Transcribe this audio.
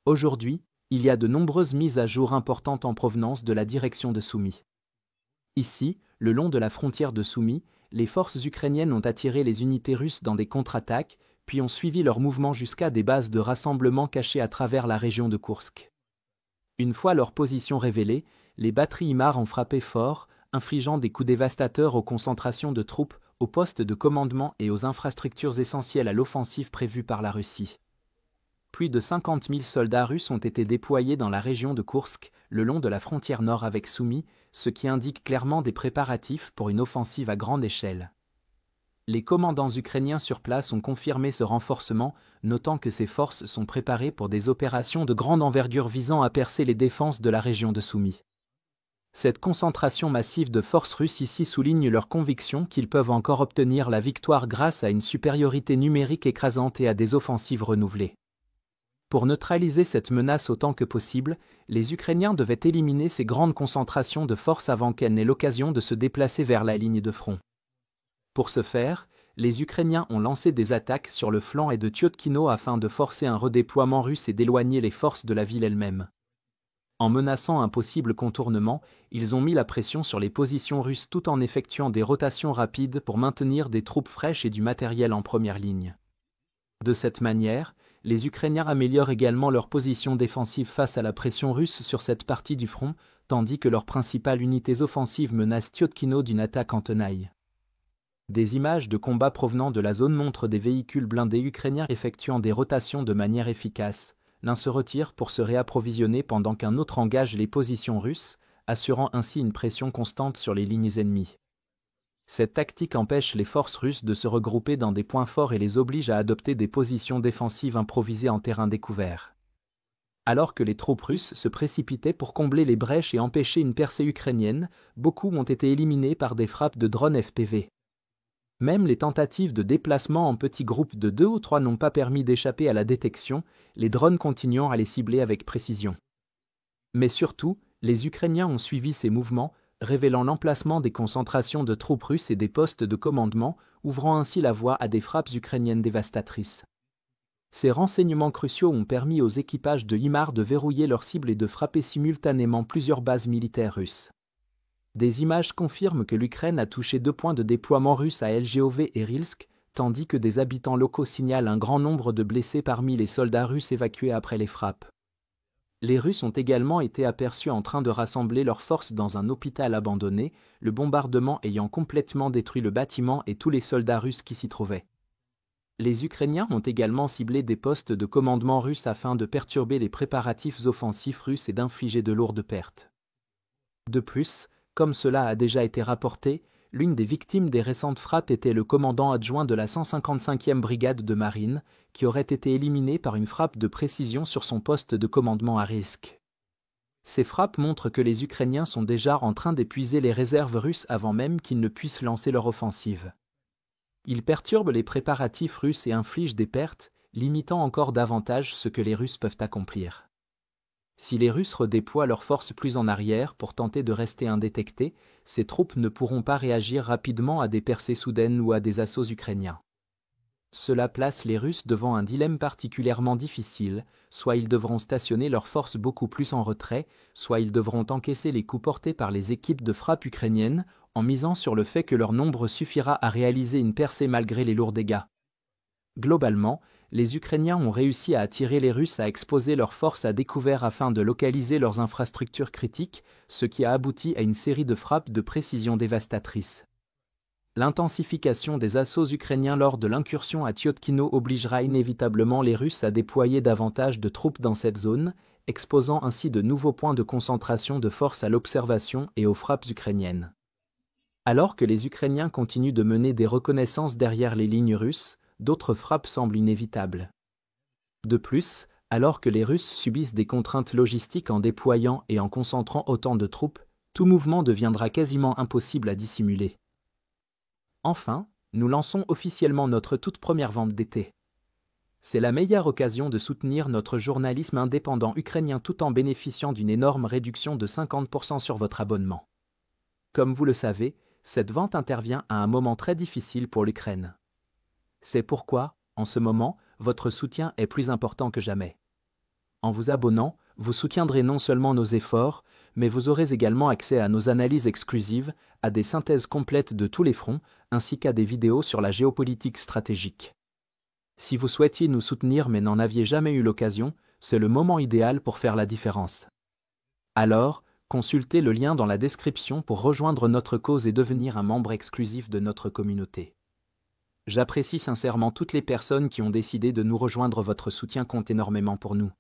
Aujourd'hui, il y a de nombreuses mises à jour importantes en provenance de la direction de Soumy. Ici, le long de la frontière de Soumy, les forces ukrainiennes ont attiré les unités russes dans des contre-attaques, puis ont suivi leur mouvement jusqu'à des bases de rassemblement cachées à travers la région de Koursk. Une fois leur position révélée, les batteries HIMARS ont frappé fort, infligeant des coups dévastateurs aux concentrations de troupes, aux postes de commandement et aux infrastructures essentielles à l'offensive prévue par la Russie. Plus de 50 000 soldats russes ont été déployés dans la région de Koursk, le long de la frontière nord avec Soumy, ce qui indique clairement des préparatifs pour une offensive à grande échelle. Les commandants ukrainiens sur place ont confirmé ce renforcement, notant que ces forces sont préparées pour des opérations de grande envergure visant à percer les défenses de la région de Soumy. Cette concentration massive de forces russes ici souligne leur conviction qu'ils peuvent encore obtenir la victoire grâce à une supériorité numérique écrasante et à des offensives renouvelées. Pour neutraliser cette menace autant que possible, les Ukrainiens devaient éliminer ces grandes concentrations de forces avant qu'elles n'aient l'occasion de se déplacer vers la ligne de front. Pour ce faire, les Ukrainiens ont lancé des attaques sur le flanc et de Tyotkino afin de forcer un redéploiement russe et d'éloigner les forces de la ville elle-même. En menaçant un possible contournement, ils ont mis la pression sur les positions russes tout en effectuant des rotations rapides pour maintenir des troupes fraîches et du matériel en première ligne. De cette manière, les Ukrainiens améliorent également leur position défensive face à la pression russe sur cette partie du front, tandis que leurs principales unités offensives menacent Tyotkino d'une attaque en tenaille. Des images de combat provenant de la zone montrent des véhicules blindés ukrainiens effectuant des rotations de manière efficace. L'un se retire pour se réapprovisionner pendant qu'un autre engage les positions russes, assurant ainsi une pression constante sur les lignes ennemies. Cette tactique empêche les forces russes de se regrouper dans des points forts et les oblige à adopter des positions défensives improvisées en terrain découvert. Alors que les troupes russes se précipitaient pour combler les brèches et empêcher une percée ukrainienne, beaucoup ont été éliminés par des frappes de drones FPV. Même les tentatives de déplacement en petits groupes de 2 ou 3 n'ont pas permis d'échapper à la détection, les drones continuant à les cibler avec précision. Mais surtout, les Ukrainiens ont suivi ces mouvements, révélant l'emplacement des concentrations de troupes russes et des postes de commandement, ouvrant ainsi la voie à des frappes ukrainiennes dévastatrices. Ces renseignements cruciaux ont permis aux équipages de HIMARS de verrouiller leurs cibles et de frapper simultanément plusieurs bases militaires russes. Des images confirment que l'Ukraine a touché 2 points de déploiement russes à LGOV et Rilsk, tandis que des habitants locaux signalent un grand nombre de blessés parmi les soldats russes évacués après les frappes. Les Russes ont également été aperçus en train de rassembler leurs forces dans un hôpital abandonné, le bombardement ayant complètement détruit le bâtiment et tous les soldats russes qui s'y trouvaient. Les Ukrainiens ont également ciblé des postes de commandement russes afin de perturber les préparatifs offensifs russes et d'infliger de lourdes pertes. De plus, comme cela a déjà été rapporté, l'une des victimes des récentes frappes était le commandant adjoint de la 155e brigade de marine, qui aurait été éliminé par une frappe de précision sur son poste de commandement à risque. Ces frappes montrent que les Ukrainiens sont déjà en train d'épuiser les réserves russes avant même qu'ils ne puissent lancer leur offensive. Ils perturbent les préparatifs russes et infligent des pertes, limitant encore davantage ce que les Russes peuvent accomplir. Si les Russes redéploient leurs forces plus en arrière pour tenter de rester indétectés, ces troupes ne pourront pas réagir rapidement à des percées soudaines ou à des assauts ukrainiens. Cela place les Russes devant un dilemme particulièrement difficile, soit ils devront stationner leurs forces beaucoup plus en retrait, soit ils devront encaisser les coups portés par les équipes de frappe ukrainiennes, en misant sur le fait que leur nombre suffira à réaliser une percée malgré les lourds dégâts. Globalement, les Ukrainiens ont réussi à attirer les Russes à exposer leurs forces à découvert afin de localiser leurs infrastructures critiques, ce qui a abouti à une série de frappes de précision dévastatrices. L'intensification des assauts ukrainiens lors de l'incursion à Tyotkino obligera inévitablement les Russes à déployer davantage de troupes dans cette zone, exposant ainsi de nouveaux points de concentration de forces à l'observation et aux frappes ukrainiennes. Alors que les Ukrainiens continuent de mener des reconnaissances derrière les lignes russes, d'autres frappes semblent inévitables. De plus, alors que les Russes subissent des contraintes logistiques en déployant et en concentrant autant de troupes, tout mouvement deviendra quasiment impossible à dissimuler. Enfin, nous lançons officiellement notre toute première vente d'été. C'est la meilleure occasion de soutenir notre journalisme indépendant ukrainien tout en bénéficiant d'une énorme réduction de 50% sur votre abonnement. Comme vous le savez, cette vente intervient à un moment très difficile pour l'Ukraine. C'est pourquoi, en ce moment, votre soutien est plus important que jamais. En vous abonnant, vous soutiendrez non seulement nos efforts, mais vous aurez également accès à nos analyses exclusives, à des synthèses complètes de tous les fronts, ainsi qu'à des vidéos sur la géopolitique stratégique. Si vous souhaitiez nous soutenir mais n'en aviez jamais eu l'occasion, c'est le moment idéal pour faire la différence. Alors, consultez le lien dans la description pour rejoindre notre cause et devenir un membre exclusif de notre communauté. J'apprécie sincèrement toutes les personnes qui ont décidé de nous rejoindre, votre soutien compte énormément pour nous.